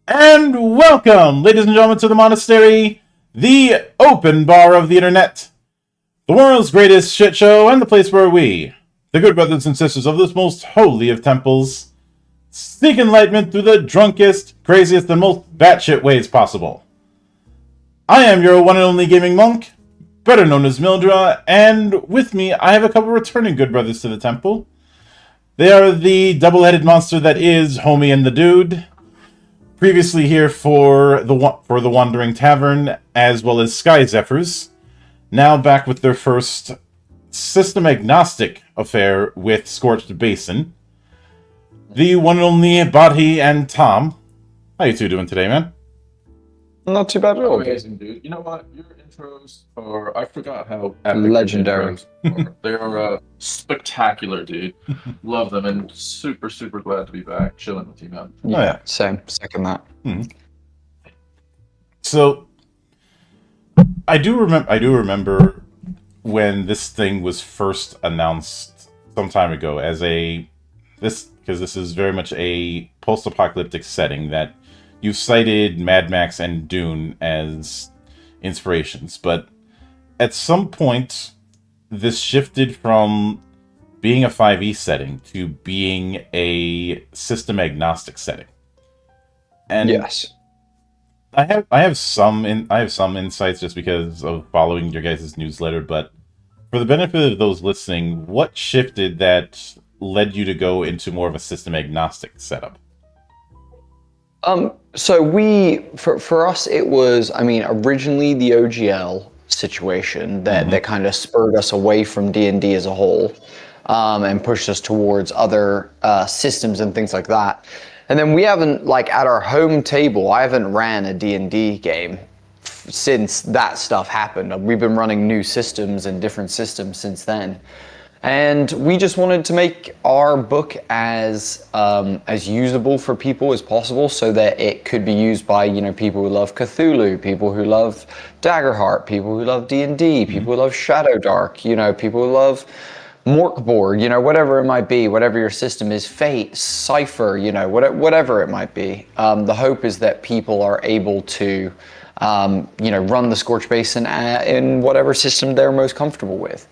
And welcome, ladies and gentlemen, to the monastery, the open bar of the internet, the world's greatest shit show, and the place where we, the good brothers and sisters of this most holy of temples, seek enlightenment through the drunkest, craziest, and most batshit ways possible. I am your one and only gaming monk, better known as Mildra, and with me I have a couple returning good brothers to the temple. They are the double-headed monster that is Homie and the Dude, previously here for the Wandering Tavern, as well as Sky Zephyrs, now back with their first system-agnostic affair with Scorched Basin. The one and only Bodhi and Tom. How you two doing today, man? Not too bad at all. Amazing, dude. You know what? Your intros are... I forgot how... Legendary. They are spectacular, dude. Love them, and super, super glad to be back chilling with you, man. Yeah, same. Second that. Mm-hmm. So, I do remember when this thing was first announced some time ago as because this is very much a post-apocalyptic setting that you've cited Mad Max and Dune as inspirations, but at some point this shifted from being a 5e setting to being a system agnostic setting. And yes, I have some insights just because of following your guys' newsletter, but for the benefit of those listening, what shifted that led you to go into more of a system agnostic setup? So for us, it was, originally the OGL situation that kind of spurred us away from D&D as a whole. and pushed us towards other systems and things like that. And then we haven't, like, at our home table, I haven't ran a D&D game since that stuff happened. We've been running new systems and different systems since then. And we just wanted to make our book as usable for people as possible, so that it could be used by, you know, people who love Cthulhu, people who love Daggerheart, people who love D&D, people who love Shadowdark, you know, people who love Morkborg, you know, whatever it might be, whatever your system is, Fate, Cypher, you know, whatever it might be. The hope is that people are able to, you know, run the Scorched Basin in whatever system they're most comfortable with.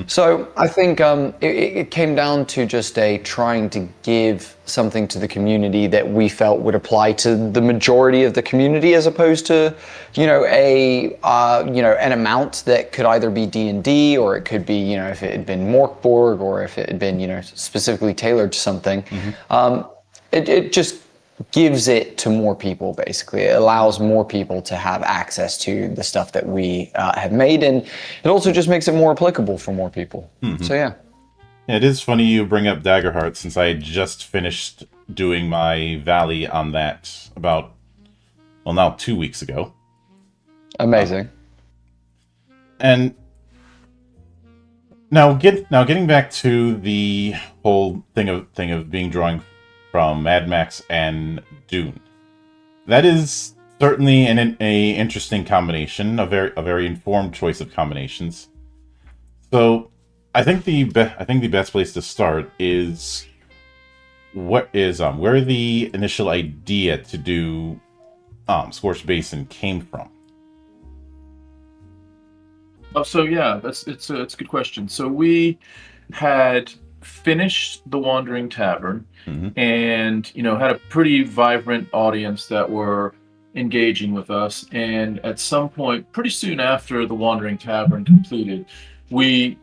So I think it came down to just trying to give something to the community that we felt would apply to the majority of the community, as opposed to, you know, an amount that could either be D&D, or it could be, you know, if it had been Morkborg, or if it had been, you know, specifically tailored to something. It just gives it to more people, basically. It allows more people to have access to the stuff that we have made, and it also just makes it more applicable for more people. So yeah. It is funny you bring up Daggerheart, since I just finished doing my Valley on that about, well, now 2 weeks ago. Amazing. And getting back to the whole thing of being drawing from Mad Max and Dune. That is certainly an interesting combination, a very informed choice of combinations. So, I think the best place to start is where the initial idea to do Scorched Basin came from. So yeah, it's a good question. So we had finished The Wandering Tavern, and, you know, had a pretty vibrant audience that were engaging with us. And at some point, pretty soon after The Wandering Tavern completed, we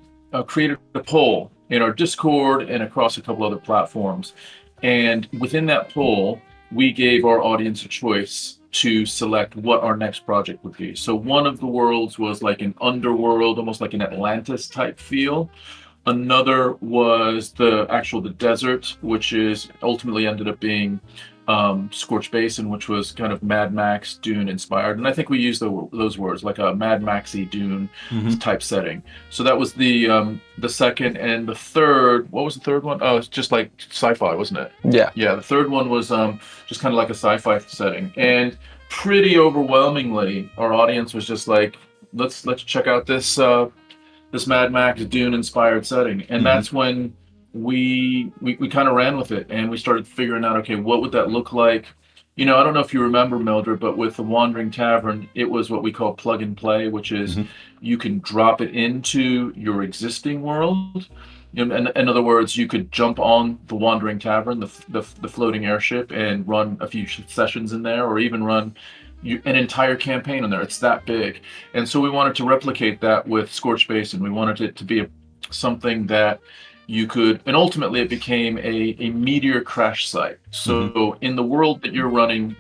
created a poll in our Discord and across a couple other platforms. And within that poll, we gave our audience a choice to select what our next project would be. So one of the worlds was like an underworld, almost like an Atlantis type feel. Another was the desert, which is ultimately ended up being Scorched Basin, which was kind of Mad Max Dune inspired. And I think we used those words, like a Mad Maxy Dune type setting. So that was the second. And the third, what was the third one? Oh, it's just like sci-fi, wasn't it? Yeah. Yeah, the third one was just kind of like a sci-fi setting. And pretty overwhelmingly, our audience was just like, let's check out this Mad Max Dune inspired setting. And that's when we kind of ran with it, and we started figuring out, okay, what would that look like? You know, I don't know if you remember, Mildred, but with The Wandering Tavern, it was what we call plug and play, which is you can drop it into your existing world. You know, in other words, you could jump on The Wandering Tavern, the floating airship, and run a few sessions in there, or even run an entire campaign in there. It's that big. And so we wanted to replicate that with Scorched Basin. We wanted it to be something that you could, and ultimately it became a meteor crash site. So in the world that you're running,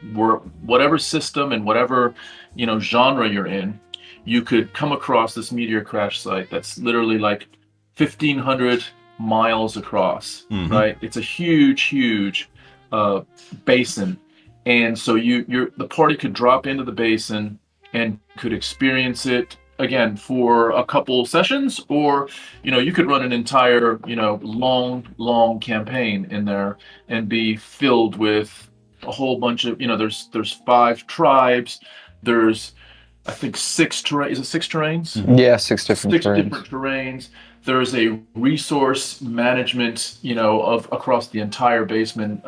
whatever system and whatever, you know, genre you're in, you could come across this meteor crash site that's literally like 1,500 miles across, right? It's a huge basin. And so the party could drop into the basin and could experience it again for a couple sessions, or, you know, you could run an entire, you know, long campaign in there and be filled with a whole bunch of, you know, there's 5 tribes, there's, I think, 6 terrains. Is it 6 terrains? Yeah, 6 different terrains. Different terrains. There's a resource management, you know, of across the entire basin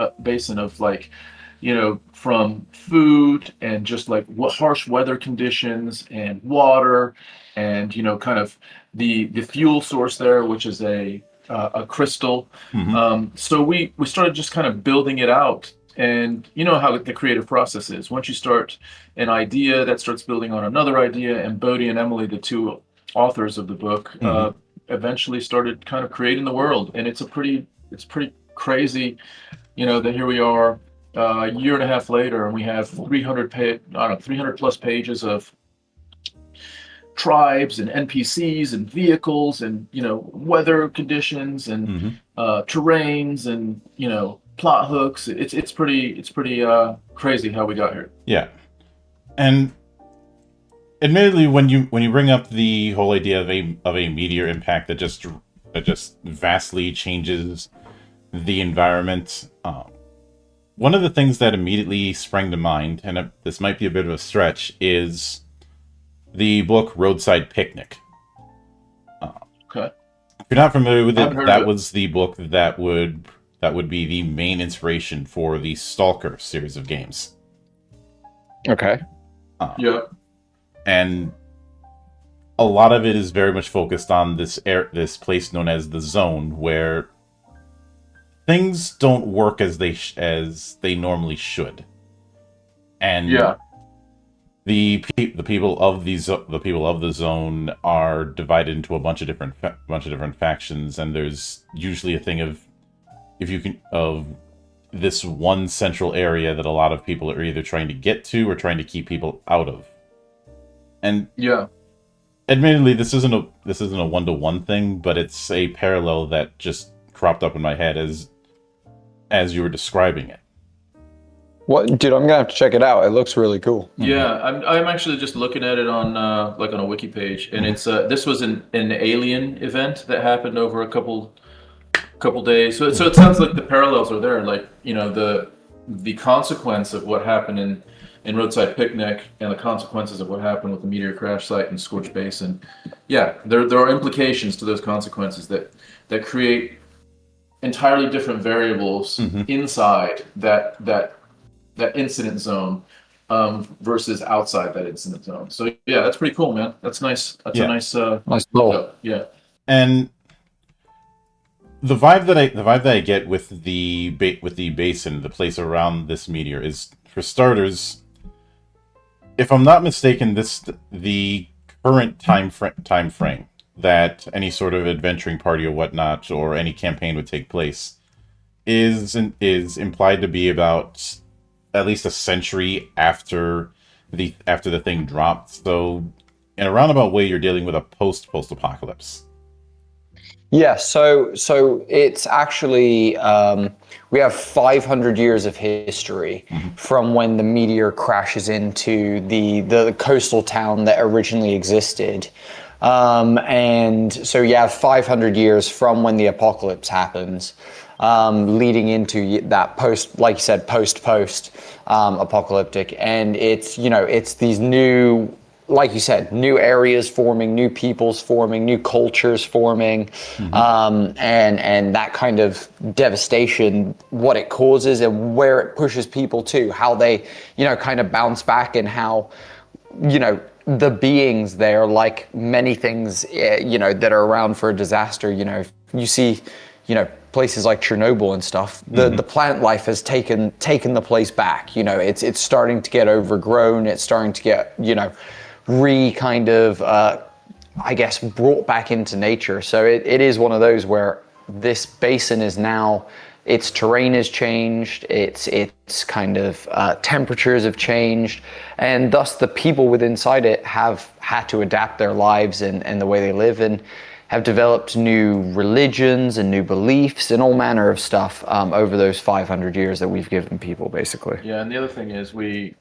of, like, you know, from food and just like harsh weather conditions and water, and, you know, kind of the fuel source there, which is a crystal. So we started just kind of building it out. And you know how the creative process is. Once you start an idea, that starts building on another idea, and Bodhi and Emily, the 2 authors of the book, eventually started kind of creating the world. And it's pretty crazy, you know, that here we are a year and a half later, and we have 300 plus pages of tribes and NPCs and vehicles and weather conditions and Mm-hmm. terrains and plot hooks. It's pretty crazy how we got here. Yeah, and admittedly, when you bring up the whole idea of a meteor impact that just vastly changes the environment, one of the things that immediately sprang to mind, and this might be a bit of a stretch, is the book Roadside Picnic. Okay. If you're not familiar with Haven't it, heard that of it. was the book that would be the main inspiration for the Stalker series of games. Okay. Yeah. And a lot of it is very much focused on this place known as the Zone, where things don't work as they normally should, and Yeah. the people of the Zone are divided into a bunch of different factions, and there's usually a thing of this one central area that a lot of people are either trying to get to or trying to keep people out of. And Yeah. admittedly, this isn't a 1-to-1 thing, but it's a parallel that just cropped up in my head as you were describing it. What, dude? I'm gonna have to check it out. It looks really cool. Yeah, I'm actually just looking at it on on a wiki page, and it's this was an alien event that happened over a couple days. So it sounds like the parallels are there, like the consequence of what happened in Roadside Picnic and the consequences of what happened with the meteor crash site in Scorched Basin. Yeah, there are implications to those consequences that create entirely different variables inside that incident zone versus outside that incident zone. So yeah, that's pretty cool, man. That's nice. That's a nice Nice goal. yeah. And the vibe that I get with the basin, the place around this meteor, is, for starters, if I'm not mistaken, the current time frame that any sort of adventuring party or whatnot or any campaign would take place is implied to be about at least a century after the thing dropped. So in a roundabout way, you're dealing with a post-apocalypse. Yeah, so it's actually we have 500 years of history from when the meteor crashes into the coastal town that originally existed. And so you have 500 years from when the apocalypse happens, leading into that post, like you said, post apocalyptic. And it's these new, like you said, new areas forming, new peoples forming, new cultures forming, and that kind of devastation, what it causes and where it pushes people to, how they, kind of bounce back, and how, the beings there, like many things, that are around for a disaster, you see, places like Chernobyl and stuff, the plant life has taken the place back. It's starting to get overgrown. It's starting to get, I guess, brought back into nature. So it is one of those where this basin is now, its terrain has changed, its kind of temperatures have changed, and thus the people within inside it have had to adapt their lives and the way they live, and have developed new religions and new beliefs and all manner of stuff over those 500 years that we've given people, basically. Yeah, and the other thing is we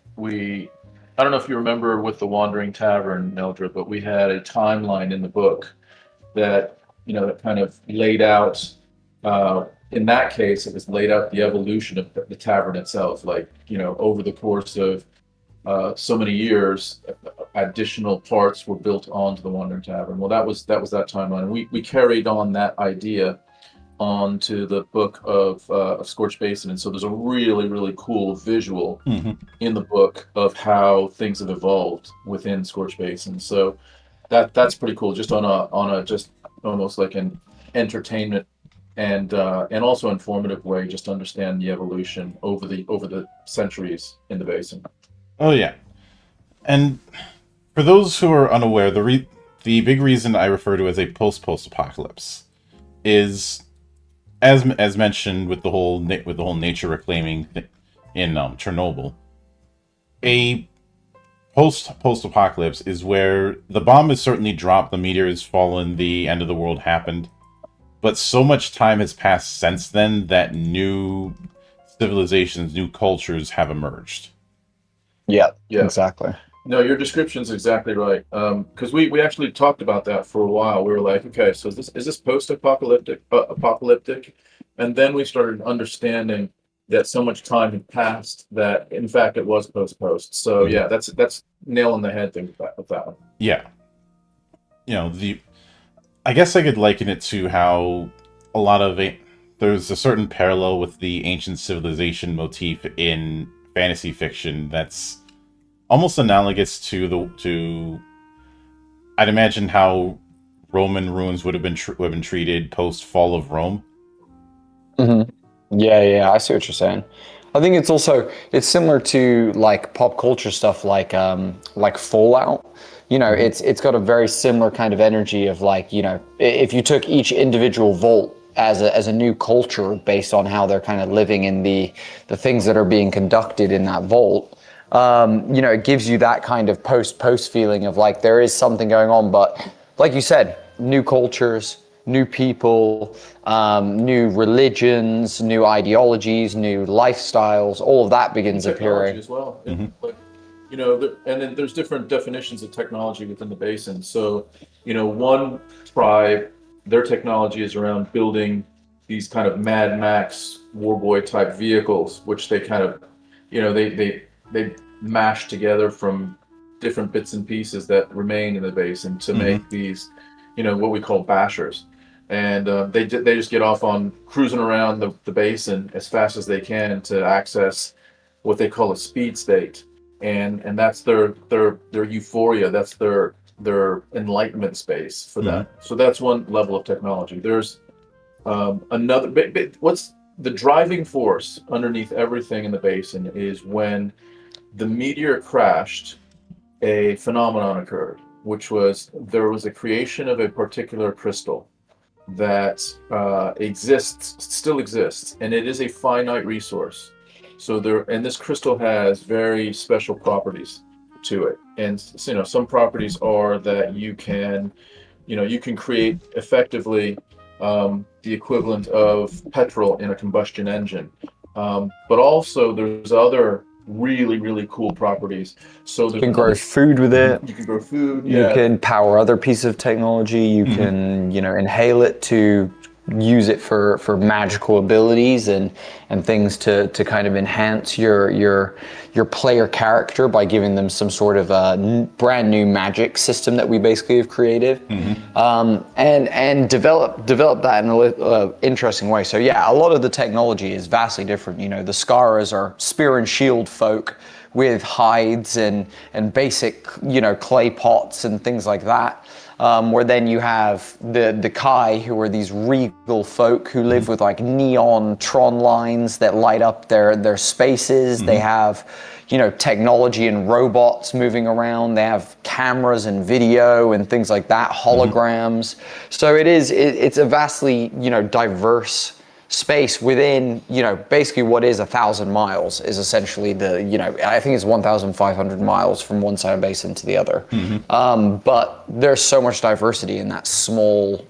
I don't know if you remember with the Wandering Tavern, Neldra, but we had a timeline in the book that that kind of laid out. In that case, it was laid out the evolution of the tavern itself. Like over the course of so many years, additional parts were built onto the Wandering Tavern. Well, that was that timeline. We carried on that idea onto the book of Scorched Basin, and so there's a really, really cool visual in the book of how things have evolved within Scorched Basin. So that's pretty cool, just on a just almost like an entertainment and also informative way, just to understand the evolution over the centuries in the basin. Oh yeah, and for those who are unaware, the big reason I refer to as a post-apocalypse is, as mentioned with the whole nature reclaiming in Chernobyl, a post-apocalypse is where the bomb is certainly dropped, the meteor has fallen, the end of the world happened, but so much time has passed since then that new civilizations, new cultures have emerged. Yeah, Yeah. exactly. No, your description's exactly right. Because we actually talked about that for a while. We were like, okay, so is this post-apocalyptic apocalyptic? And then we started understanding that so much time had passed that in fact it was post. So yeah, that's nail on the head thing with that one. Yeah. I guess I could liken it to how a lot of there's a certain parallel with the ancient civilization motif in fantasy fiction that's almost analogous to I'd imagine how Roman ruins would have been treated post fall of Rome. Yeah, I see what you're saying. I think it's similar to like pop culture stuff like Fallout. It's got a very similar kind of energy of like, if you took each individual vault as a new culture based on how they're kind of living in the things that are being conducted in that vault, it gives you that kind of post feeling of like there is something going on, but like you said, new cultures, new people, new religions, new ideologies, new lifestyles, all of that begins Technology appearing. as well. Like, and then there's different definitions of technology within the basin. So, one tribe, their technology is around building these kind of Mad Max warboy type vehicles, which they kind of, they mash together from different bits and pieces that remain in the basin to make these, what we call bashers. And they just get off on cruising around the basin as fast as they can to access what they call a speed state, and that's their euphoria. That's their enlightenment space for that. So that's one level of technology. There's another. What's the driving force underneath everything in the basin is when the meteor crashed, a phenomenon occurred, which was there was a creation of a particular crystal that still exists, and it is a finite resource. So this crystal has very special properties to it, and some properties are that you can create effectively the equivalent of petrol in a combustion engine, but also there's other really cool properties. So You can grow food with it. You can grow food. You can power other pieces of technology. You can, inhale it to use it for magical abilities and things to kind of enhance your player character by giving them some sort of a brand new magic system that we basically have created, and develop that in an interesting way. So yeah, a lot of the technology is vastly different. The Scaras are spear and shield folk with hides and basic clay pots and things like that. Where then you have the Kai, who are these regal folk who live with like neon Tron lines that light up their spaces. They have, technology and robots moving around. They have cameras and video and things like that, holograms. So it's a vastly, diverse space within, basically what is 1,000 miles is essentially I think it's 1,500 miles from one side of basin to the other. But there's so much diversity in that small,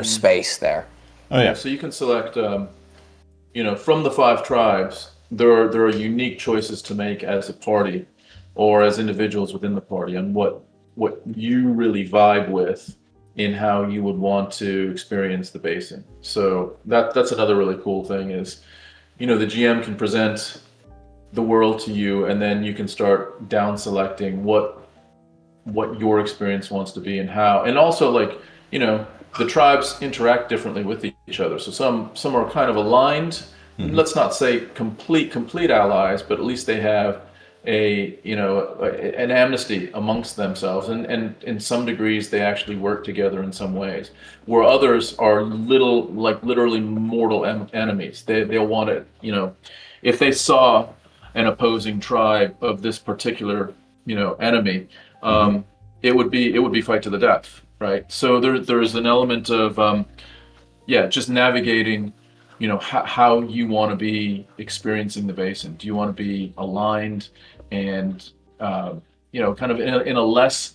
space there. Oh yeah. So you can select, from the 5 tribes, there are unique choices to make as a party or as individuals within the party on what you really vibe with in how you would want to experience the basin. So that's another really cool thing is, the GM can present the world to you, and then you can start down selecting what your experience wants to be and how. And also, like, the tribes interact differently with each other. So some are kind of aligned. Let's not say complete allies, but at least they have an amnesty amongst themselves, and in some degrees they actually work together in some ways, where others are literally mortal enemies. They'll want to, if they saw an opposing tribe of this particular enemy, it would be fight to the death, right? So there's an element of just navigating how you want to be experiencing the basin. Do you want to be aligned and kind of in a less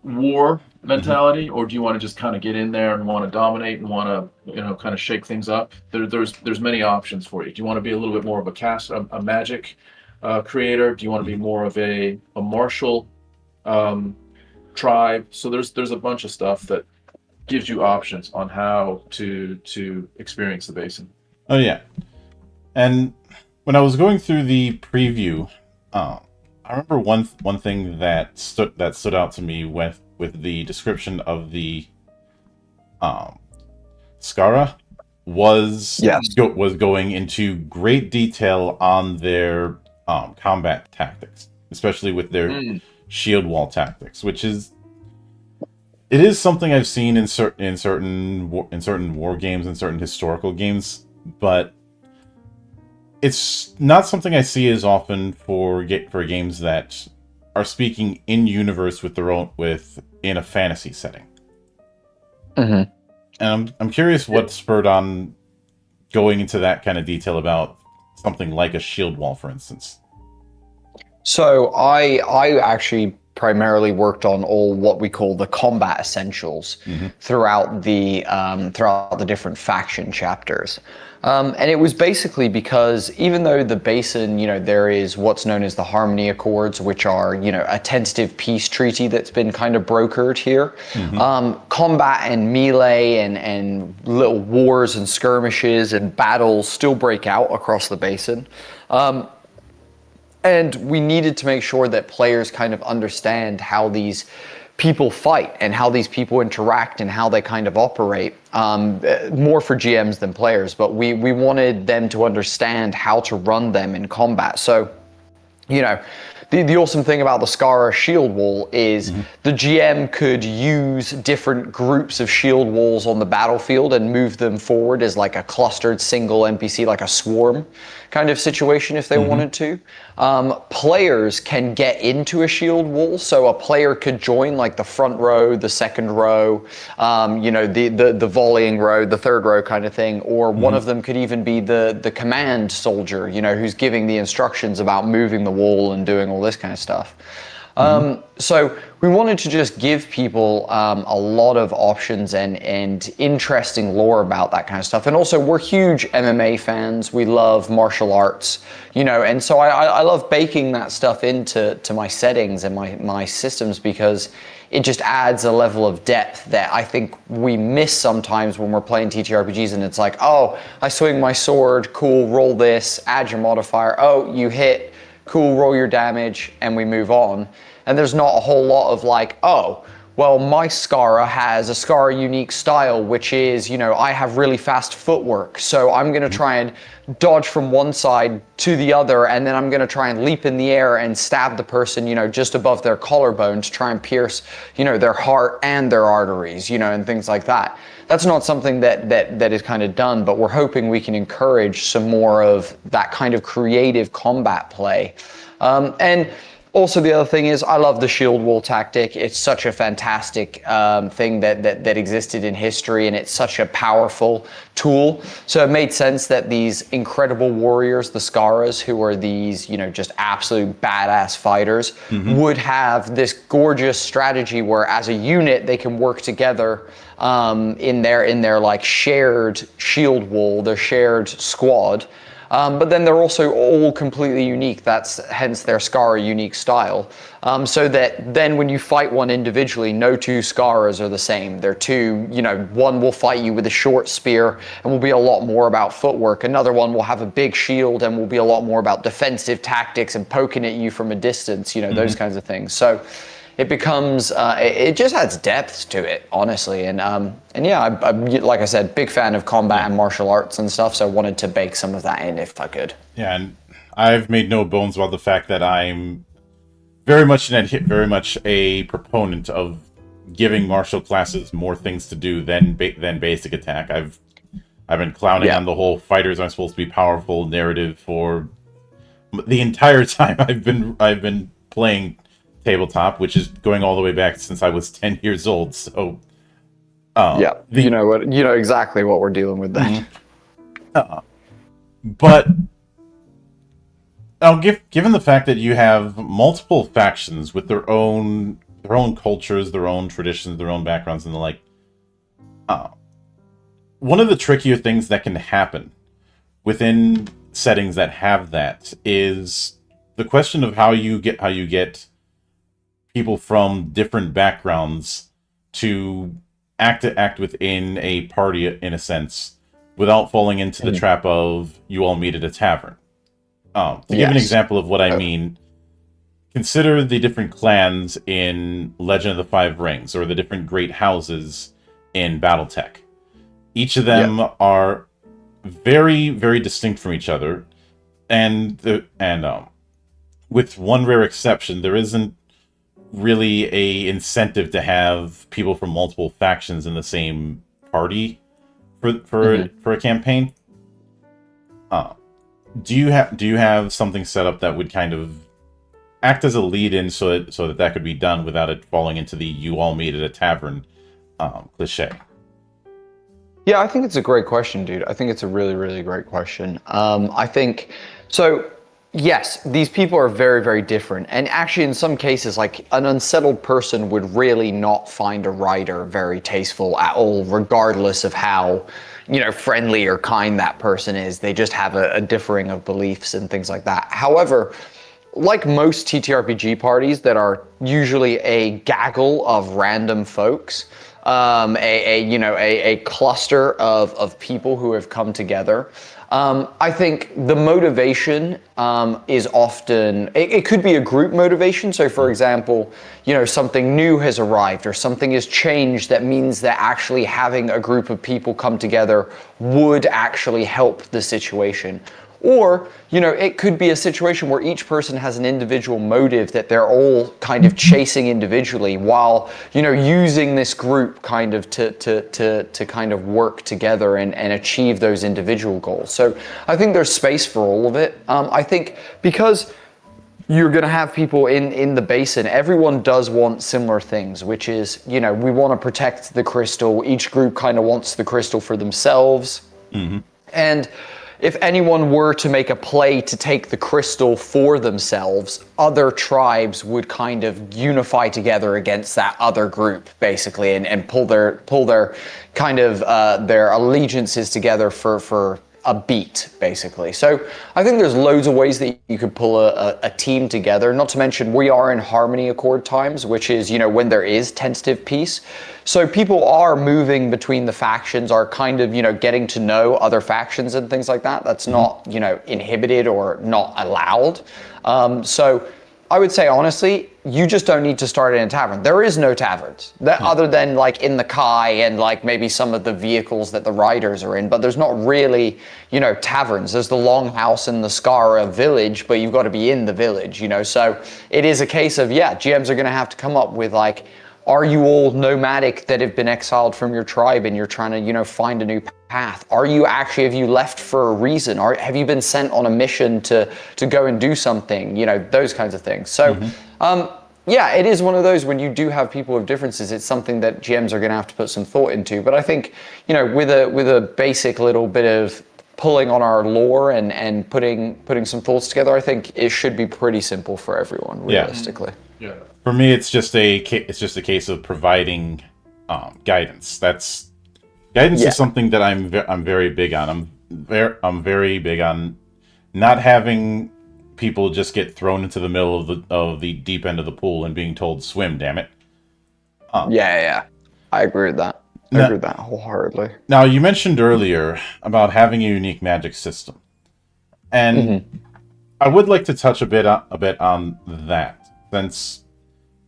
war mentality, or do you want to just kind of get in there and want to dominate and want to kind of shake things up? There's many options for you. Do you want to be a little bit more of a magic creator? Do you want to be more of a martial tribe? So there's a bunch of stuff that gives you options on how to experience the basin. Oh yeah, and when I was going through the preview, I remember one thing that stood out to me with the description of the Skara was was going into great detail on their combat tactics, especially with their shield wall tactics, which is something I've seen in certain war games and certain historical games, but it's not something I see as often for games that are speaking in universe in a fantasy setting. Mm-hmm. And I'm curious what spurred on going into that kind of detail about something like a shield wall, for instance. So I actually primarily worked on all what we call the combat essentials throughout the different faction chapters. And it was basically because even though the Basin, there is what's known as the Harmony Accords, which are, a tentative peace treaty that's been kind of brokered here. Combat and melee and little wars and skirmishes and battles still break out across the Basin. And we needed to make sure that players kind of understand how these people fight and how these people interact and how they kind of operate, more for GMs than players, but we wanted them to understand how to run them in combat. So, the awesome thing about the Skara shield wall is the GM could use different groups of shield walls on the battlefield and move them forward as like a clustered single NPC, like a swarm kind of situation if they wanted to. Players can get into a shield wall, so a player could join like the front row, the second row, the volleying row, the third row kind of thing, or one of them could even be the command soldier, who's giving the instructions about moving the wall and doing all this kind of stuff. So we wanted to just give people a lot of options and interesting lore about that kind of stuff. And also, we're huge MMA fans. We love martial arts, and so I love baking that stuff into my settings and my systems, because it just adds a level of depth that I think we miss sometimes when we're playing TTRPGs, and it's like, oh, I swing my sword, cool, roll this, add your modifier, oh, you hit, cool, roll your damage, and we move on. And there's not a whole lot of like, oh, well, my Skara has a Skara unique style, which is, I have really fast footwork. So I'm going to try and dodge from one side to the other, and then I'm going to try and leap in the air and stab the person, just above their collarbone to try and pierce, their heart and their arteries, and things like that. That's not something that is kind of done, but we're hoping we can encourage some more of that kind of creative combat play. And also, the other thing is, I love the shield wall tactic. It's such a fantastic thing that existed in history, and it's such a powerful tool. So it made sense that these incredible warriors, the Skaras, who are these, just absolute badass fighters, would have this gorgeous strategy where, as a unit, they can work together in their like shared shield wall, their shared squad. But then they're also all completely unique. That's hence their Skara unique style. So that then when you fight one individually, no two Skaras are the same. They're two, one will fight you with a short spear and will be a lot more about footwork. Another one will have a big shield and will be a lot more about defensive tactics and poking at you from a distance, those kinds of things. So it becomes, it just adds depth to it, honestly. And yeah, I'm, like I said, big fan of combat and martial arts and stuff, so I wanted to bake some of that in if I could. Yeah, and I've made no bones about the fact that I'm very much a proponent of giving martial classes more things to do than basic attack. I've been clowning on the whole fighters aren't supposed to be powerful narrative for the entire time I've been playing tabletop, which is going all the way back since I was 10 years old. So you know exactly what we're dealing with then. But Now, given the fact that you have multiple factions with their own cultures, their own traditions, their own backgrounds, and the like, one of the trickier things that can happen within settings that have that is the question of how you get people from different backgrounds to act within a party in a sense without falling into the trap of you all meet at a tavern. To give an example of what I mean, consider the different clans in Legend of the Five Rings, or the different great houses in BattleTech. Each of them are very, very distinct from each other, and with one rare exception, there isn't really a incentive to have people from multiple factions in the same party for a campaign. Do you have something set up that would kind of act as a lead-in so that could be done without it falling into the "you all meet at a tavern" cliche? Yeah, I think it's a great question, dude. I think it's a really, really great question. I think so. Yes, these people are very, very different. And actually, in some cases, like an unsettled person would really not find a writer very tasteful at all, regardless of how, friendly or kind that person is. They just have a differing of beliefs and things like that. However, like most TTRPG parties that are usually a gaggle of random folks, a cluster of people who have come together. I think the motivation is often, it could be a group motivation. So for example, something new has arrived or something has changed that means that actually having a group of people come together would actually help the situation. Or, it could be a situation where each person has an individual motive that they're all kind of chasing individually while, using this group kind of to kind of work together and achieve those individual goals. So I think there's space for all of it. I think because you're going to have people in the Basin, everyone does want similar things, which is, we want to protect the crystal. Each group kind of wants the crystal for themselves. Mm-hmm. And if anyone were to make a play to take the crystal for themselves, other tribes would kind of unify together against that other group, basically, and pull their kind of their allegiances together for a beat, basically. So I think there's loads of ways that you could pull a team together, not to mention we are in harmony accord times, which is, when there is tentative peace. So people are moving between the factions, are kind of, getting to know other factions and things like that. That's not, inhibited or not allowed. So I would say, honestly, you just don't need to start in a tavern. There is no taverns other than like in the Kai and like maybe some of the vehicles that the riders are in, but there's not really, taverns. There's the Longhouse and the Skara village, but you've got to be in the village, So it is a case of, GMs are going to have to come up with like, are you all nomadic that have been exiled from your tribe and you're trying to, find a new path? Have you left for a reason? Have you been sent on a mission to go and do something? Those kinds of things. So, it is one of those when you do have people with differences, it's something that GMs are going to have to put some thought into. But I think, with a basic little bit of pulling on our lore and putting some thoughts together, I think it should be pretty simple for everyone, realistically. Yeah. For me, it's just a case of providing guidance. Guidance is something that I'm very big on. I'm very big on not having people just get thrown into the middle of the deep end of the pool and being told swim. Damn it. I agree with that. I agree with that wholeheartedly. Now, you mentioned earlier about having a unique magic system, and I would like to touch a bit on that, since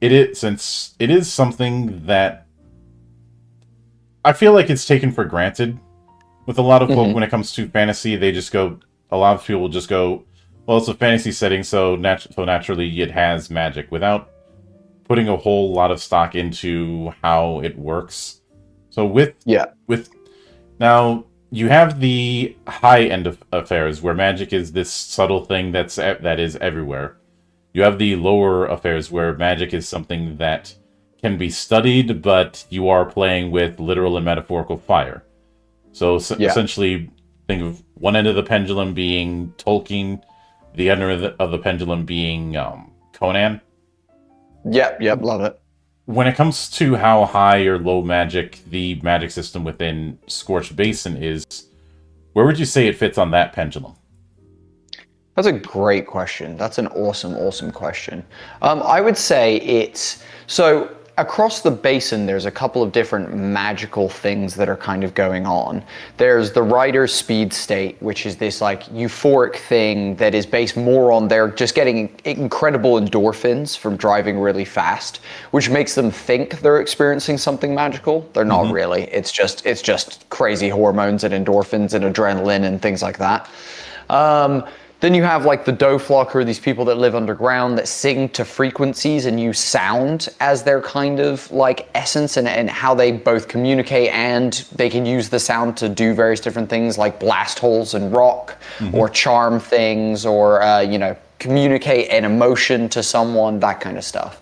it is something that I feel like it's taken for granted with a lot of folk when it comes to fantasy. A lot of people will just go, well, it's a fantasy setting, so naturally it has magic, without putting a whole lot of stock into how it works. So now you have the high end of affairs where magic is this subtle thing that is everywhere. You have the lower affairs where magic is something that can be studied, but you are playing with literal and metaphorical fire. So essentially, think of one end of the pendulum being Tolkien, the end of the pendulum being Conan. Yep, love it. When it comes to how high or low magic the magic system within Scorched Basin is, where would you say it fits on that pendulum? That's a great question. That's an awesome question. I would say it's so across the basin. There's a couple of different magical things that are kind of going on. There's the rider's speed state, which is this like euphoric thing that is based more on their just getting incredible endorphins from driving really fast, which makes them think they're experiencing something magical. They're not really. It's just crazy hormones and endorphins and adrenaline and things like that. Then you have like the Doflocker, these people that live underground that sing to frequencies and use sound as their kind of like essence and how they both communicate, and they can use the sound to do various different things like blast holes in rock or charm things or, communicate an emotion to someone, that kind of stuff.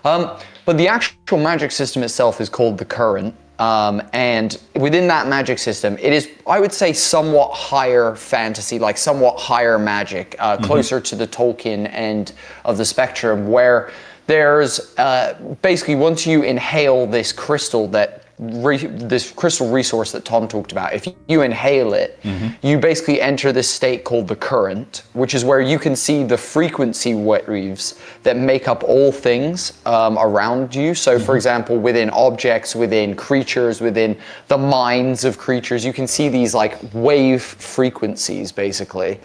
But the actual magic system itself is called the Current. And within that magic system, it is, I would say, somewhat higher fantasy, like somewhat higher magic, closer to the Tolkien end of the spectrum, where there's basically once you inhale this crystal this crystal resource that Tom talked about, if you inhale it, you basically enter this state called the Current, which is where you can see the frequency waves that make up all things around you. So for example, within objects, within creatures, within the minds of creatures, you can see these like wave frequencies basically.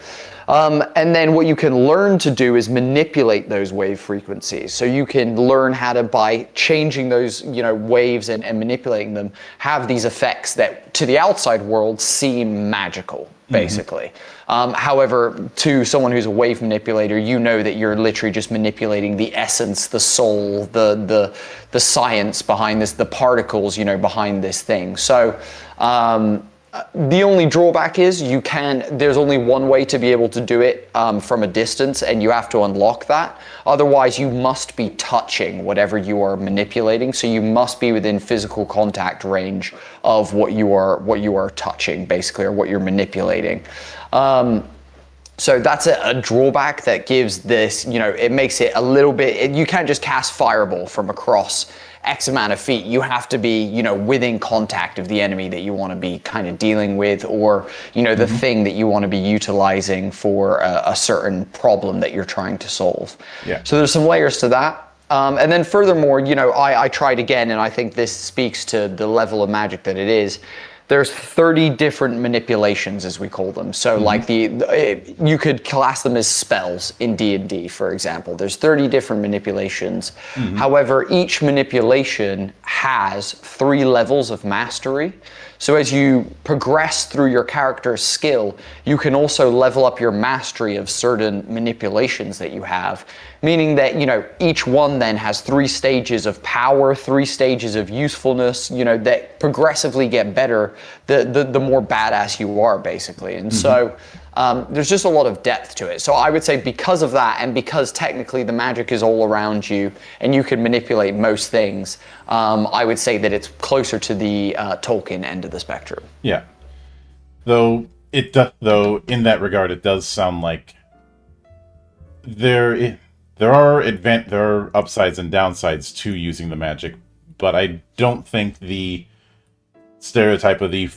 And then what you can learn to do is manipulate those wave frequencies. So you can learn how to, by changing those, waves and manipulating them, have these effects that to the outside world seem magical, basically. However, to someone who's a wave manipulator, you know that you're literally just manipulating the essence, the soul, the science behind this, the particles, behind this thing. So, the only drawback is there's only one way to be able to do it from a distance, and you have to unlock that. Otherwise, you must be touching whatever you are manipulating. So you must be within physical contact range of what you are touching, basically, or what you're manipulating. So that's a drawback that gives this, it makes it a little bit, you can't just cast Fireball from across X amount of feet. You have to be, within contact of the enemy that you want to be kind of dealing with, or, the thing that you want to be utilizing for a certain problem that you're trying to solve. Yeah. So there's some layers to that. And then furthermore, I tried again, and I think this speaks to the level of magic that it is. There's 30 different manipulations, as we call them. So like you could class them as spells in D&D, for example. There's 30 different manipulations. However, each manipulation has 3 levels of mastery. So as you progress through your character's skill, you can also level up your mastery of certain manipulations that you have, meaning that, each one then has 3 stages of power, 3 stages of usefulness, that progressively get better the more badass you are, basically. And so there's just a lot of depth to it. So I would say because of that, and because technically the magic is all around you and you can manipulate most things, I would say that it's closer to the Tolkien end of the spectrum. Yeah. Though in that regard, it does sound like there are upsides and downsides to using the magic, but I don't think the stereotype of the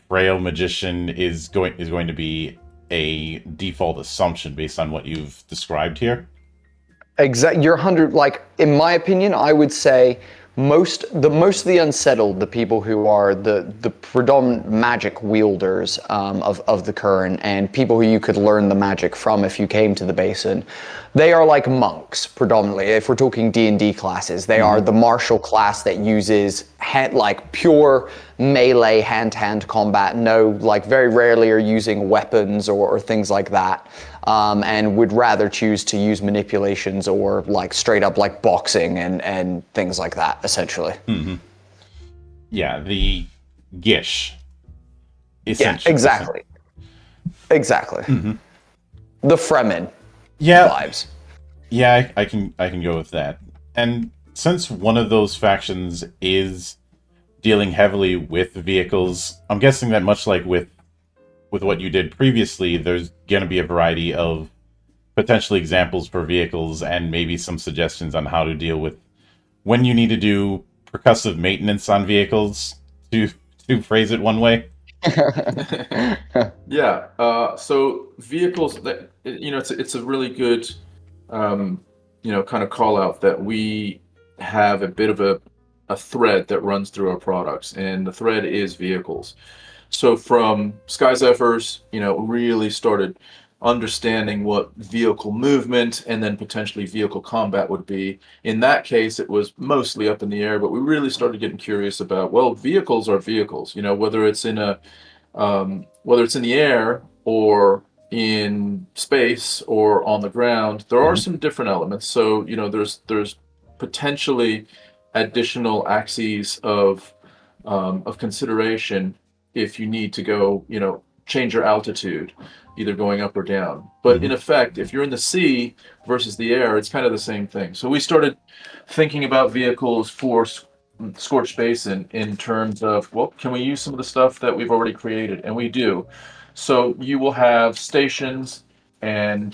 frail magician is going to be a default assumption based on what you've described here. Exactly. You're 100. Like, in my opinion, I would say most of the unsettled, the people who are the predominant magic wielders of the Current, and people who you could learn the magic from if you came to the Basin, they are like monks predominantly. If we're talking D&D classes, they are the martial class that uses pure melee hand-to-hand combat. No, very rarely are using weapons or things like that, and would rather choose to use manipulations or straight up boxing and things like that, essentially. Yeah, the Gish. Yeah, exactly. The Fremen. Yeah, vibes. Yeah, I can go with that. And since one of those factions is dealing heavily with vehicles, I'm guessing that much like with what you did previously, there's going to be a variety of potentially examples for vehicles and maybe some suggestions on how to deal with when you need to do percussive maintenance on vehicles, to phrase it one way. Yeah. So vehicles that it's a really good kind of call out that we have a bit of a thread that runs through our products, and the thread is vehicles. So from Sky Zephyrs, really started understanding what vehicle movement and then potentially vehicle combat would be. In that case, it was mostly up in the air, but we really started getting curious about, well, vehicles are vehicles, whether it's in the air or in space or on the ground, there are some different elements. So, there's potentially additional axes of consideration if you need to go, change your altitude, either going up or down. But in effect, if you're in the sea versus the air, it's kind of the same thing. So we started thinking about vehicles for Scorched Basin in terms of, well, can we use some of the stuff that we've already created? And we do. So you will have stations and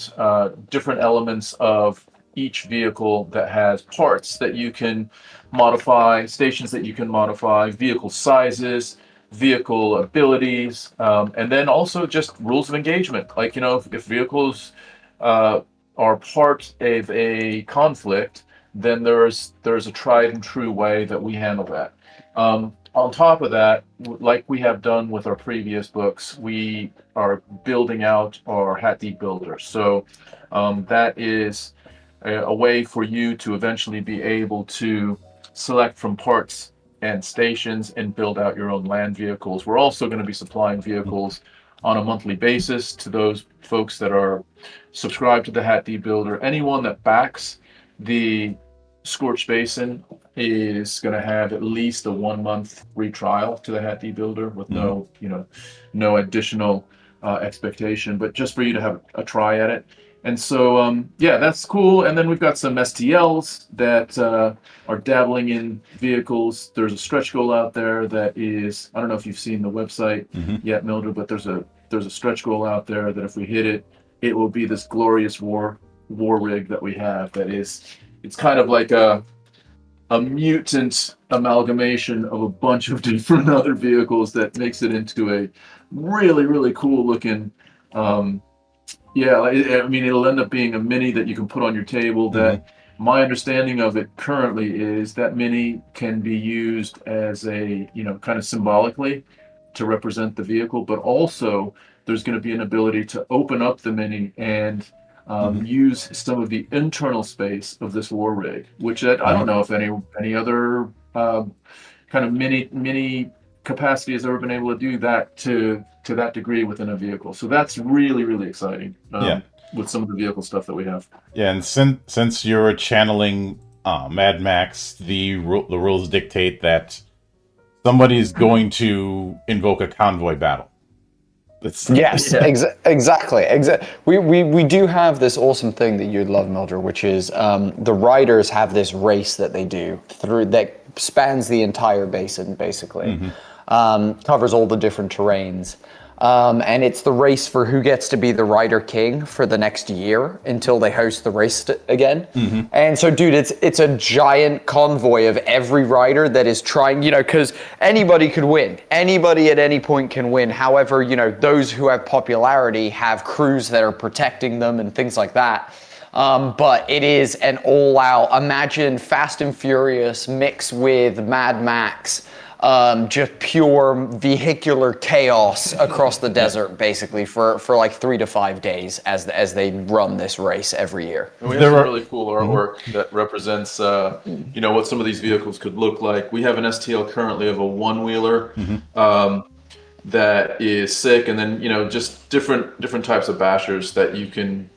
different elements of each vehicle that has parts that you can modify, stations that you can modify, vehicle sizes, vehicle abilities, and then also just rules of engagement. Like, if vehicles are part of a conflict, then there's a tried and true way that we handle that. On top of that, like we have done with our previous books, we are building out our Hat Deep Builder. So that is a way for you to eventually be able to select from parts and stations and build out your own land vehicles. We're also going to be supplying vehicles on a monthly basis to those folks that are subscribed to the Hat Deep Builder. Anyone that backs the Scorched Basin is going to have at least a 1-month free trial to the Hat Deep Builder with no additional expectation, but just for you to have a try at it. And so, that's cool. And then we've got some STLs that are dabbling in vehicles. There's a stretch goal out there that is, I don't know if you've seen the website yet, Mildred, but there's a stretch goal out there that if we hit it, it will be this glorious war rig that we have. It's kind of like a mutant amalgamation of a bunch of different other vehicles that makes it into a really, really cool looking. It'll end up being a mini that you can put on your table. That my understanding of it currently is that mini can be used as a, kind of symbolically to represent the vehicle, but also there's going to be an ability to open up the mini and use some of the internal space of this war rig, which I don't know if any other kind of mini capacity has ever been able to do that to that degree within a vehicle. So that's really, really exciting. With some of the vehicle stuff that we have. Yeah, and since you're channeling Mad Max, the rules dictate that somebody's going to invoke a convoy battle. Yes, exactly. We do have this awesome thing that you'd love, Mildred, which is the riders have this race that they do through that spans the entire basin, basically. Covers all the different terrains. And it's the race for who gets to be the rider king for the next year until they host the race again. And so, dude, it's a giant convoy of every rider that is trying, because anybody could win. Anybody at any point can win. However, those who have popularity have crews that are protecting them and things like that. But it is an all-out, imagine Fast and Furious mixed with Mad Max. Just pure vehicular chaos across the desert, basically, for like 3 to 5 days as they run this race every year. And we have some really cool artwork that represents, what some of these vehicles could look like. We have an STL currently of a one-wheeler that is sick, and then just different types of bashers that you can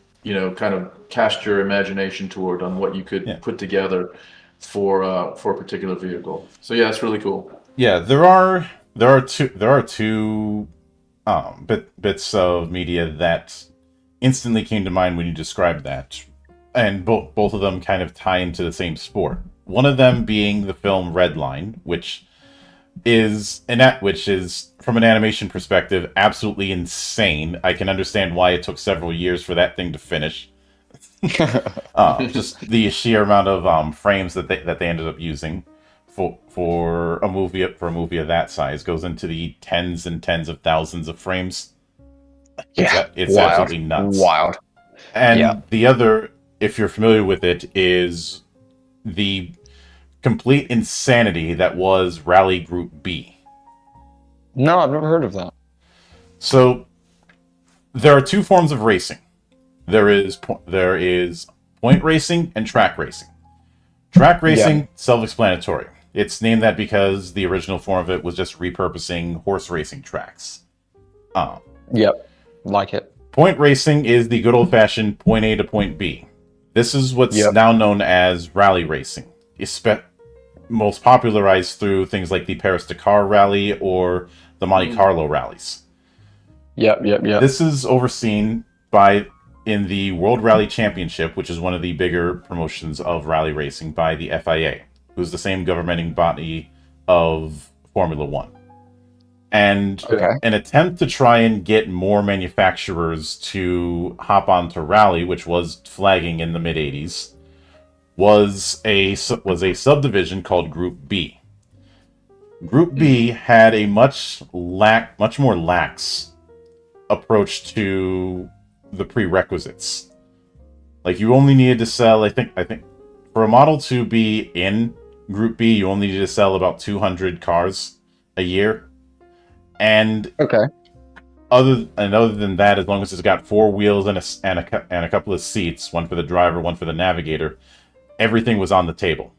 kind of cast your imagination toward on what you could put together for a particular vehicle. So yeah, it's really cool. Yeah, there are two bits of media that instantly came to mind when you described that, and both of them kind of tie into the same sport. One of them being the film Redline, which is from an animation perspective absolutely insane. I can understand why it took several years for that thing to finish. Just the sheer amount of frames that they ended up using for a movie of that size goes into the tens and tens of thousands of frames. Yeah, It's wild, absolutely nuts. wild. And Yeah. the other, if you're familiar with it, is the complete insanity that was Rally Group B. No, I've never heard of that. So there are two forms of racing. There is point racing and track racing. Track racing, self-explanatory. It's named that because the original form of it was just repurposing horse racing tracks. Yep, like it. Point racing is the good old-fashioned point A to point B. This is what's now known as rally racing. Most popularized through things like the Paris-Dakar Rally or the Monte Carlo rallies. Yep. This is overseen in the World Rally Championship, which is one of the bigger promotions of rally racing, by the FIA, who's the same governing body of Formula One. And an attempt to try and get more manufacturers to hop onto rally, which was flagging in the mid-'80s, was a subdivision called Group B. Group B had a much more lax approach to the prerequisites. Like, you only needed to sell, I think for a model to be in Group B, you only needed to sell about 200 cars a year. And other than that, as long as it's got four wheels and a couple of seats, one for the driver, one for the navigator, everything was on the table.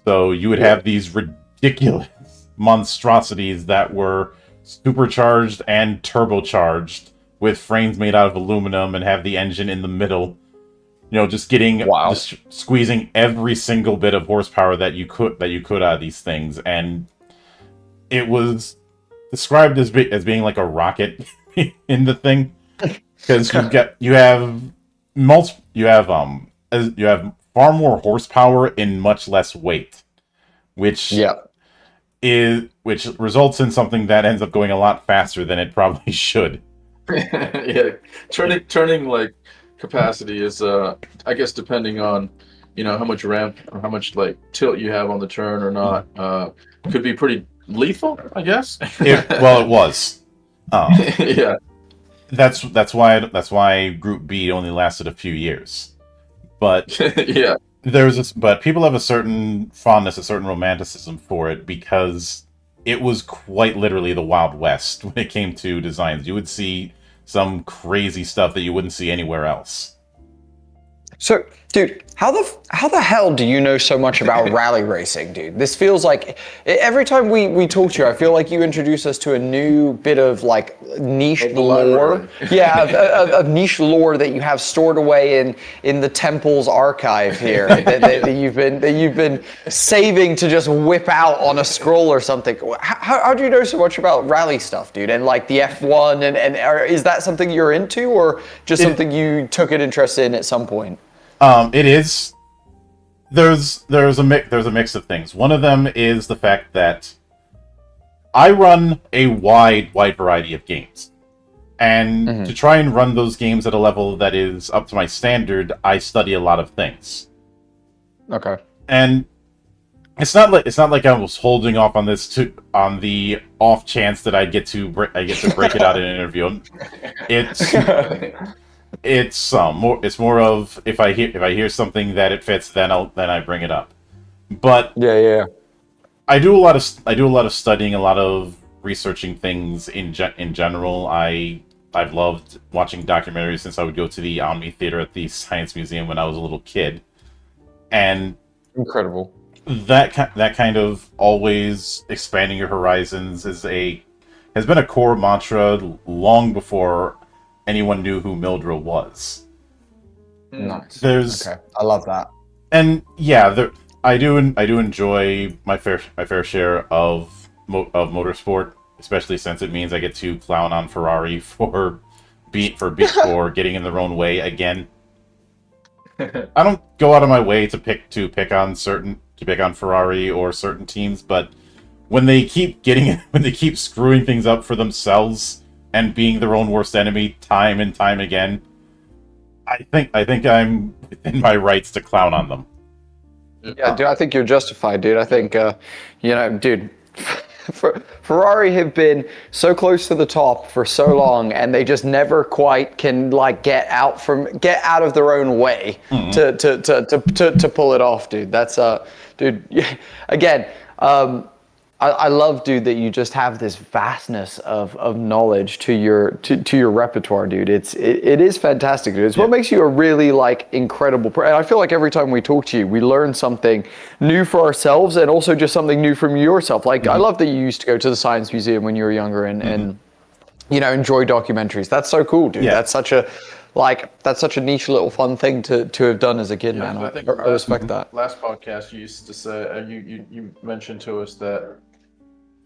So you would have these ridiculous monstrosities that were supercharged and turbocharged with frames made out of aluminum and have the engine in the middle. Just squeezing every single bit of horsepower that you could out of these things, and it was described as being like a rocket in the thing, because you have far more horsepower in much less weight, which results in something that ends up going a lot faster than it probably should. Yeah, turning like capacity is I guess depending on how much ramp or how much like tilt you have on the turn or not, could be pretty lethal, I guess. It was. Yeah. That's why Group B only lasted a few years. But yeah, but people have a certain fondness, a certain romanticism for it, because it was quite literally the Wild West when it came to designs. You would see some crazy stuff that you wouldn't see anywhere else. So, dude, how the hell do you know so much about rally racing, dude? This feels like every time we talk to you, I feel like you introduce us to a new bit of like niche lore. Yeah, of niche lore that you have stored away in the temple's archive here that you've been saving to just whip out on a scroll or something. How do you know so much about rally stuff, dude? And like the F1 and is that something you're into, or just something you took an interest in at some point? It is. There's a mix of things. One of them is the fact that I run a wide variety of games, and to try and run those games at a level that is up to my standard, I study a lot of things. Okay. And it's not like I was holding off on this on the off chance that I get to break it out in an interview. It's more of if I hear something that it fits, then I bring it up. But yeah, I do a lot of studying, a lot of researching things in general. I've loved watching documentaries since I would go to the Omni Theater at the Science Museum when I was a little kid, and incredible. That kind of always expanding your horizons has been a core mantra long before anyone knew who Mildred was. Nice. Okay. I love that. And yeah, I do enjoy my fair share of motorsport, especially since it means I get to clown on Ferrari for getting in their own way again. I don't go out of my way to pick on Ferrari or certain teams, but when they keep screwing things up for themselves and being their own worst enemy time and time again, I think I'm within my rights to clown on them. Yeah, dude, I think you're justified, dude. I think, dude, Ferrari have been so close to the top for so long, and they just never quite can like get out of their own way to pull it off, dude. That's dude. Again, I love, dude, that you just have this vastness of knowledge to your repertoire, dude. It is fantastic, dude. It's what makes you a really like incredible and I feel like every time we talk to you, we learn something new for ourselves and also just something new from yourself. Like I love that you used to go to the Science Museum when you were younger and enjoy documentaries. That's so cool, dude. That's such a niche little fun thing to have done as a kid, man. I think I respect that. Last podcast you used to say, you mentioned to us that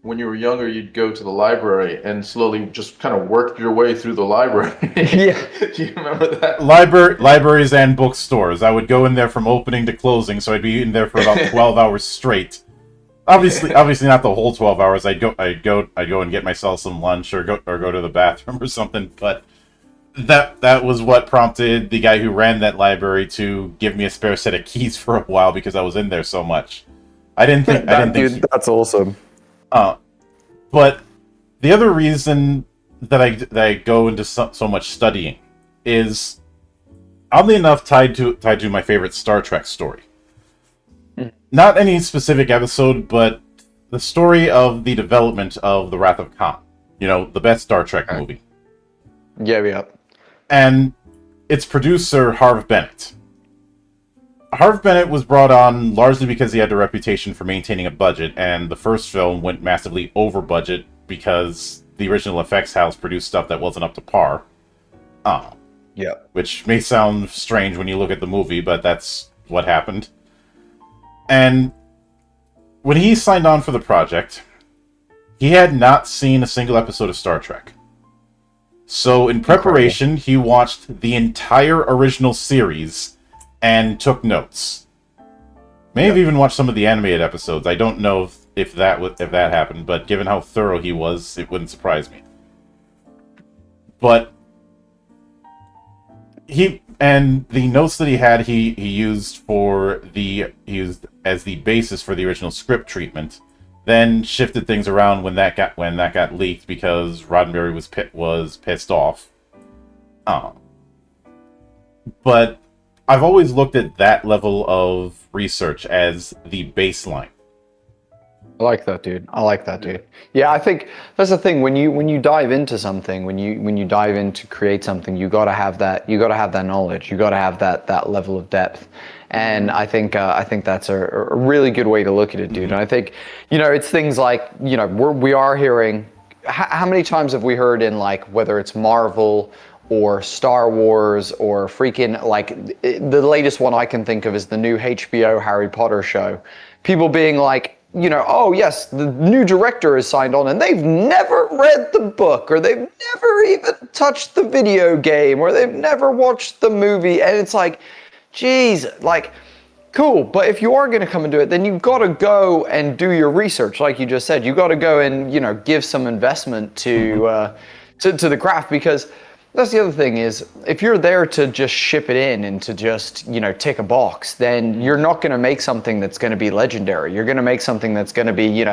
when you were younger, you'd go to the library and slowly just kind of work your way through the library. Yeah. Do you remember that? Libraries and bookstores. I would go in there from opening to closing, so I'd be in there for about 12 hours straight. Obviously not the whole 12 hours. I'd go and get myself some lunch or go to the bathroom or something. But that was what prompted the guy who ran that library to give me a spare set of keys for a while because I was in there so much. I didn't think That's awesome. But the other reason that I go into so much studying is, oddly enough, tied to my favorite Star Trek story. Not any specific episode, but the story of the development of the Wrath of Khan. The best Star Trek movie. Yeah. And its producer, Harv Bennett. Harv Bennett was brought on largely because he had a reputation for maintaining a budget, and the first film went massively over budget because the original effects house produced stuff that wasn't up to par. Which may sound strange when you look at the movie, but that's what happened. And when he signed on for the project, he had not seen a single episode of Star Trek. So in preparation, he watched the entire original series and took notes. May have even watched some of the animated episodes. I don't know if that happened, but given how thorough he was, it wouldn't surprise me. But the notes that he had, he used as the basis for the original script treatment. Then shifted things around when that got leaked because Roddenberry was pissed off. But I've always looked at that level of research as the baseline. I like that, dude. Yeah, I think that's the thing. When you dive into something, when you dive in to create something, you gotta have that. You gotta have that knowledge. You gotta have that level of depth. And I think that's a really good way to look at it, dude. And I think it's things like we are hearing. How many times have we heard in like whether it's Marvel or Star Wars or freaking like the latest one I can think of is the new HBO Harry Potter show. People being like, oh yes, the new director is signed on and they've never read the book or they've never even touched the video game or they've never watched the movie. And it's like, geez, like, cool. But if you are going to come and do it, then you've got to go and do your research. Like you just said, you've got to go and, give some investment to the craft because that's the other thing is if you're there to just ship it in and to just, tick a box, then you're not going to make something that's going to be legendary. You're going to make something that's going to be,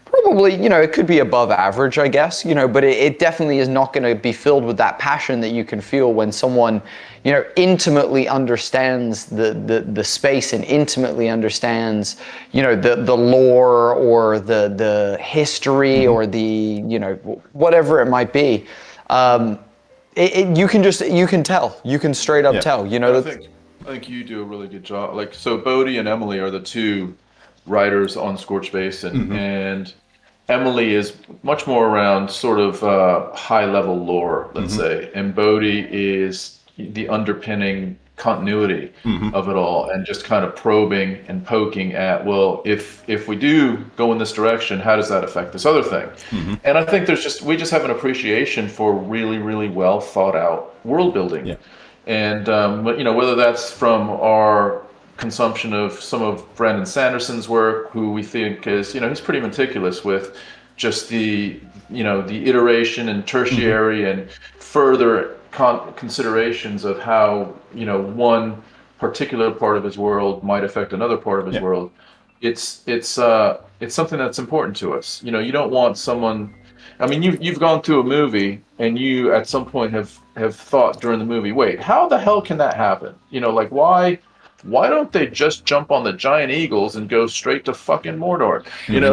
probably, it could be above average, I guess, but it definitely is not going to be filled with that passion that you can feel when someone, intimately understands the space and intimately understands, the lore or the history or the, whatever it might be. You can tell. You can straight up tell. I think you do a really good job. Like, so Bodhi and Emily are the two writers on Scorched Basin, and Emily is much more around sort of high-level lore, let's say, and Bodhi is the underpinning continuity of it all, and just kind of probing and poking at, well, if we do go in this direction, how does that affect this other thing? And I think we just have an appreciation for really, really well thought out world building, and whether that's from our consumption of some of Brandon Sanderson's work, who we think is, he's pretty meticulous with just the iteration and tertiary and further considerations of how one particular part of his world might affect another part of his world. It's something that's important to us. You don't want someone. I mean, you've gone through a movie and you at some point have thought during the movie, wait, how the hell can that happen? Like why don't they just jump on the giant eagles and go straight to fucking Mordor?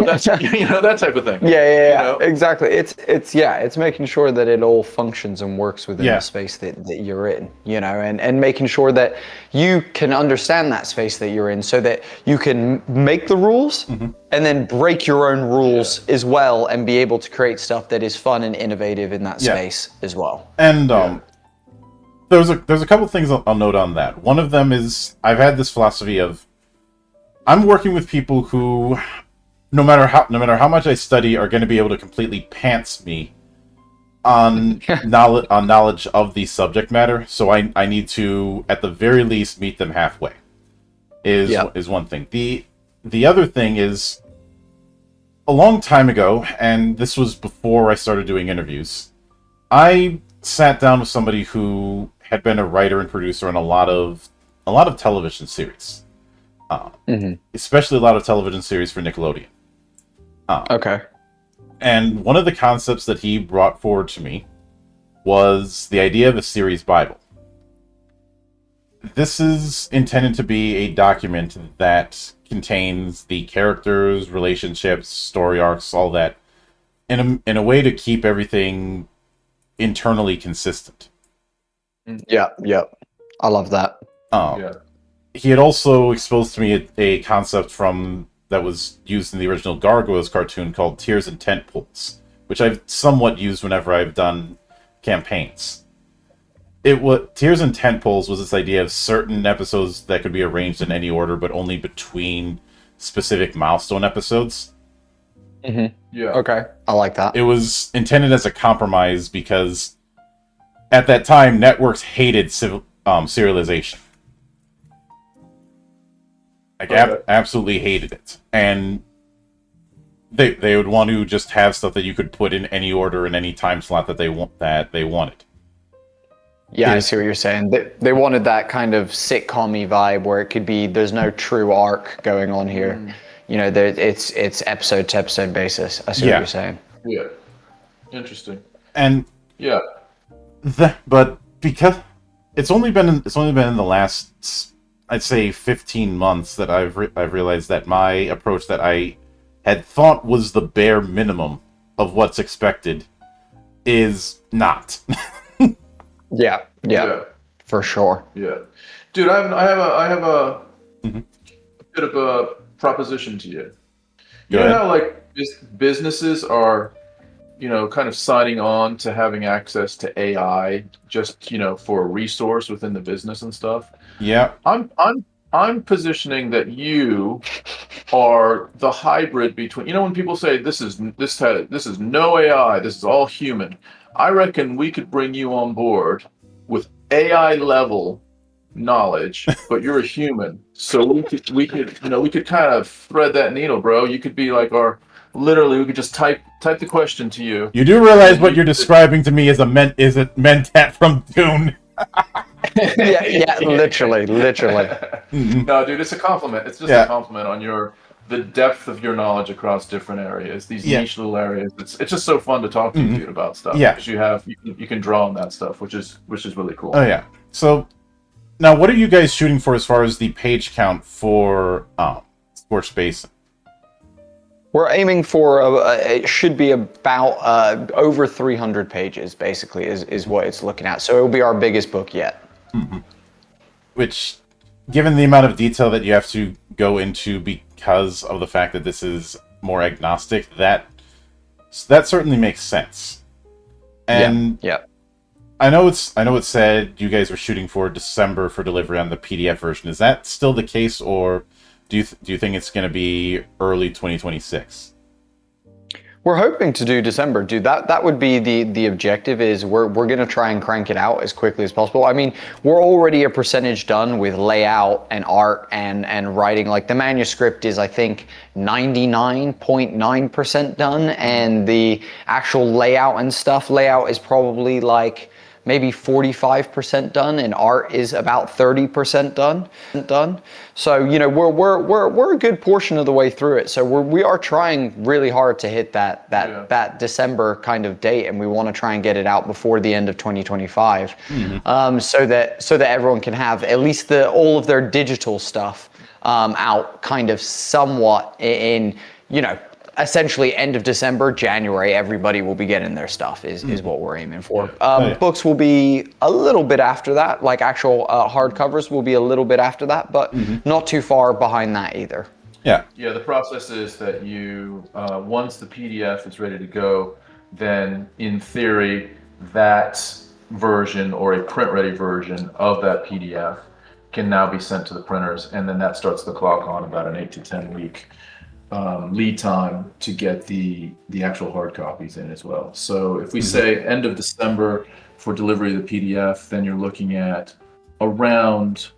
That's that type of thing. Yeah, exactly. It's making sure that it all functions and works within the space that you're in, and making sure that you can understand that space that you're in so that you can make the rules and then break your own rules as well and be able to create stuff that is fun and innovative in that space as well. And there's a couple things I'll note on that. One of them is I've had this philosophy of I'm working with people who, no matter how much I study, are going to be able to completely pants me on knowledge of the subject matter. So I need to at the very least meet them halfway. Is one thing. The other thing is a long time ago, and this was before I started doing interviews, I sat down with somebody who had been a writer and producer on a lot of television series, especially a lot of television series for Nickelodeon. Okay. And one of the concepts that he brought forward to me was the idea of a series Bible. This is intended to be a document that contains the characters, relationships, story arcs, all that, in a way to keep everything internally consistent. Yeah. I love that. He had also exposed to me a concept that was used in the original Gargoyles cartoon called Tiers and Tentpoles, which I've somewhat used whenever I've done campaigns. Tiers and Tentpoles was this idea of certain episodes that could be arranged in any order, but only between specific milestone episodes. Yeah. Okay. I like that. It was intended as a compromise because at that time, networks hated serialization. Absolutely hated it. And they would want to just have stuff that you could put in any order in any time slot that they wanted. Yeah, I see what you're saying. They wanted that kind of sitcom-y vibe where it could be, there's no true arc going on here. It's episode to episode basis. I see what you're saying. Yeah. Interesting. And but because it's only been in the last, I'd say, 15 months that I've realized that my approach that I had thought was the bare minimum of what's expected is not. Yeah, for sure. Yeah, dude, I have a bit of a proposition to you. You know how like businesses are, kind of signing on to having access to AI just, for a resource within the business and stuff. Yeah. I'm positioning that you are the hybrid between, when people say this is no AI, this is all human. I reckon we could bring you on board with AI level knowledge, but you're a human. So we could kind of thread that needle, bro. You could be like we could just type the question to you. You do realize what you're describing to me is a Mentat from Dune. yeah, literally. No, dude, it's a compliment. It's just a compliment on the depth of your knowledge across different areas, these niche little areas. It's just so fun to talk to you, dude, about stuff. Yeah, because you can draw on that stuff, which is really cool. Oh yeah. So now, what are you guys shooting for as far as the page count for Scorched Basin? We're aiming for it should be about over 300 pages, basically, is what it's looking at. So it'll be our biggest book yet. Which, given the amount of detail that you have to go into because of the fact that this is more agnostic, that certainly makes sense. And I know it said you guys were shooting for December for delivery on the PDF version. Is that still the case, or do you think it's going to be early 2026? We're hoping to do December, dude. That would be the objective. Is we're gonna try and crank it out as quickly as possible. I mean, we're already a percentage done with layout and art and writing. Like the manuscript is, I think, 99.9% done, and the actual layout and stuff. Layout is probably like maybe 45% done, and art is about 30% done. So, you know, we're a good portion of the way through it. So we are trying really hard to hit that December kind of date, and we want to try and get it out before the end of 2025, so that everyone can have at least all of their digital stuff out kind of somewhat in, you know, essentially end of December, January, everybody will be getting their stuff is what we're aiming for. Books will be a little bit after that, like actual hardcovers will be a little bit after that, but not too far behind that either. Yeah, the process is that you, once the PDF is ready to go, then in theory, that version or a print-ready version of that PDF can now be sent to the printers, and then that starts the clock on about an 8 to 10 week lead time to get the actual hard copies in as well. So if we say end of December for delivery of the PDF, then you're looking at around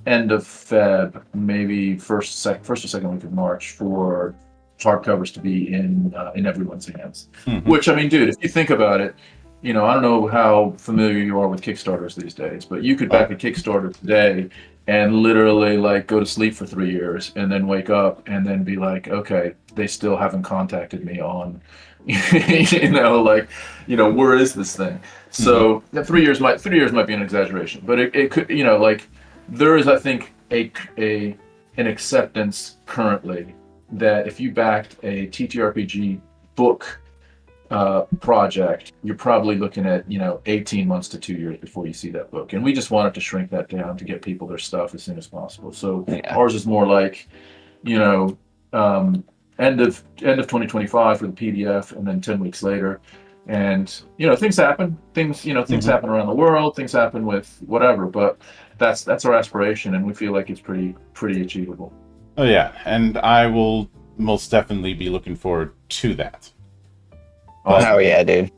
end of Feb, maybe first or second week of March for hardcovers to be in everyone's hands. Which, I mean, dude, if you think about it, you know, I don't know how familiar you are with Kickstarters these days, but you could back a Kickstarter today and literally like go to sleep for 3 years and then wake up and then be like, okay, they still haven't contacted me on, you know, like, you know, where is this thing? So 3 years might be an exaggeration, but it could, you know, like there is, I think, an acceptance currently that if you backed a TTRPG book project, you're probably looking at, you know, 18 months to 2 years before you see that book. And we just wanted to shrink that down to get people their stuff as soon as possible. So ours is more like, you know, end of 2025 for the PDF, and then 10 weeks later. And, you know, things happen. Things happen around the world. Things happen with whatever. But that's our aspiration, and we feel like it's pretty achievable. Oh yeah, and I will most definitely be looking forward to that. Oh yeah, dude.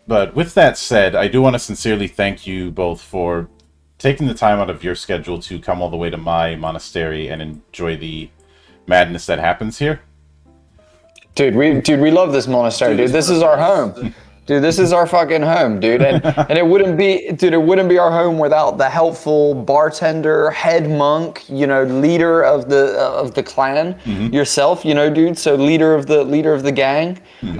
But with that said, I do want to sincerely thank you both for taking the time out of your schedule to come all the way to my monastery and enjoy the madness that happens here. Dude, we love this monastery, dude. This is our home. Dude, this is our fucking home, dude. And it wouldn't be our home without the helpful bartender, head monk, you know, leader of the clan, yourself, you know, dude. So leader of the gang. You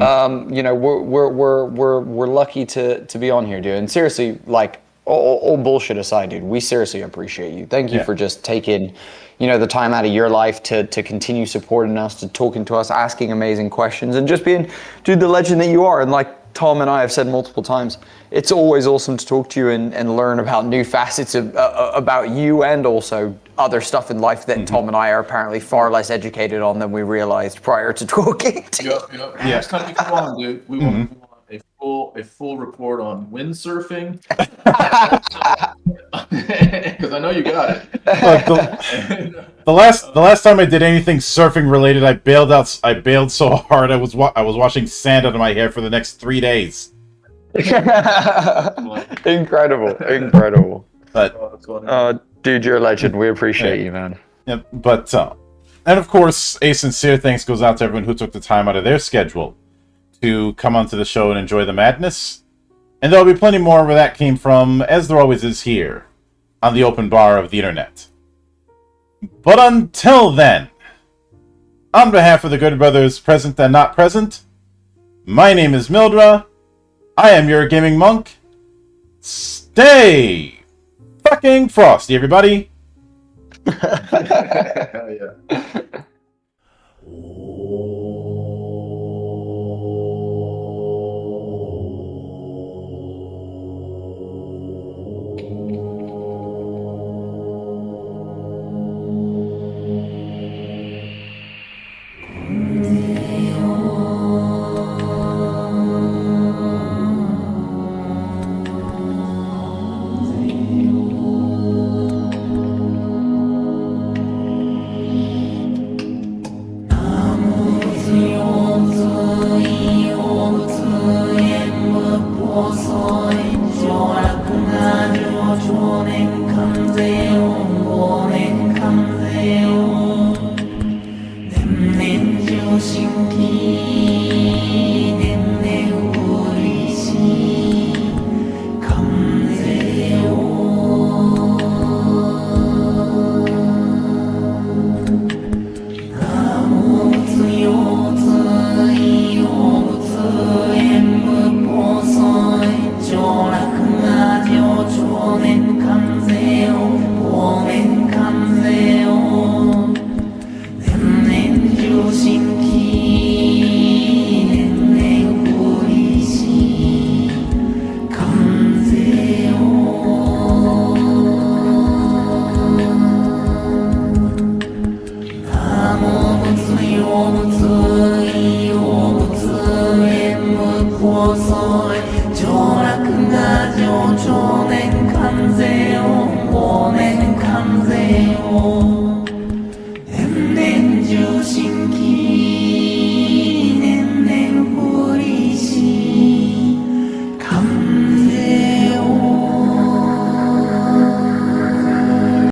know, we're lucky to be on here, dude. And seriously, like all bullshit aside, dude, we seriously appreciate you. Thank you for just taking, you know, the time out of your life to continue supporting us, to talking to us, asking amazing questions, and just being, dude, the legend that you are. And like Tom and I have said multiple times, it's always awesome to talk to you and learn about new facets about you, and also other stuff in life that Tom and I are apparently far less educated on than we realized prior to talking to you. Next time you come on, dude, we want a full report on windsurfing. Because I know you got it. The last time I did anything surfing related, I bailed so hard I was washing sand out of my hair for the next 3 days. Incredible. But dude, you're a legend. We appreciate you, man. Yeah, but and of course, a sincere thanks goes out to everyone who took the time out of their schedule to come onto the show and enjoy the madness. And there'll be plenty more where that came from, as there always is here on the open bar of the internet. But until then, on behalf of the good brothers present and not present, my name is Mildra. I am your gaming monk. Stay fucking frosty, everybody. Hell yeah. more.